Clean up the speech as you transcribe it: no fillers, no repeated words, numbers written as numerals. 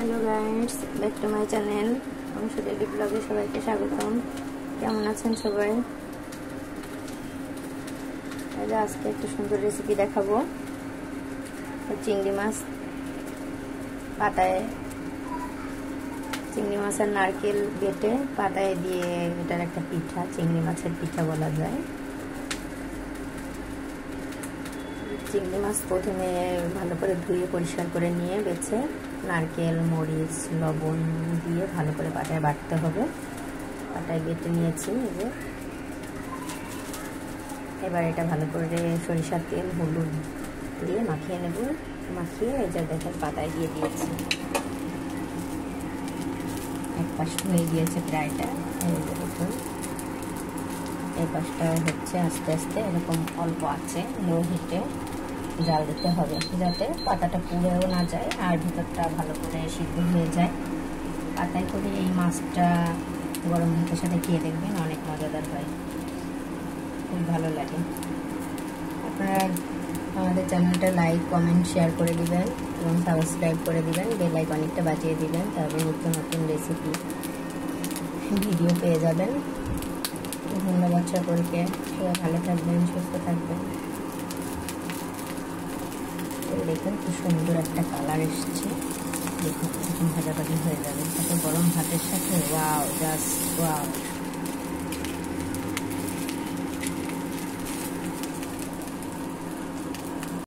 Hello guys, back to my channel. আমি daily ব্লগে সবাইকে স্বাগতম। কেমন আছেন সবাই? আজকে একটা সুন্দর রেসিপি দেখাবো। চিংড়ি মাছ পাতায়, চিংড়ি মাছের নারকেল বেটে পাতায় দিয়ে এটার একটা পিঠা, চিংড়ি মাছের পিঠা বলা যায়। চিংড়ি মাছ প্রথমে ভালো করে ধুয়ে পরিষ্কার করে নিয়ে বেছে নারকেল, মরিচ, লবণ দিয়ে ভালো করে পাটায় বাটতে হবে। পাটায় বেটে নিয়েছি। এবার এটা ভালো করে সরিষার তেল, হলুদ দিয়ে মাখিয়ে নেব। মাখিয়ে এই যে দেখেন পাতায় দিয়ে দিয়েছি। এক পাশ হয়ে গিয়েছে প্রায়টা। দেখুন এই পাশটা হচ্ছে আস্তে আস্তে এরকম অল্প আছে, লো হিটে জাল দিতে হবে যাতে পাতাটা পুড়েও না যায় আর ভিতরটা ভালো করে সিদ্ধ হয়ে যায়। পাতায় করে এই মাছটা গরম ভাতের সাথে খেয়ে দেখবেন, অনেক মজাদার হয়, খুব ভালো লাগে। আপনারা আমাদের চ্যানেলটা লাইক, কমেন্ট, শেয়ার করে দিবেন এবং সাবস্ক্রাইব করে দিবেন, বেল আইকনটা বাজিয়ে দিবেন, তারপরে নিত্য নতুন রেসিপি ভিডিও পেয়ে যাবেন। ধন্যবাদ সকলকে। সবাই ভালো থাকবেন, সুস্থ থাকবেন। দেখুন খুব সুন্দর একটা কালার এসছে। দেখুন এখন ভাজা ভাজি হয়ে যাবে, তারপর গরম ভাতের সাথে ওয়াও, জাস্ট ওয়াও।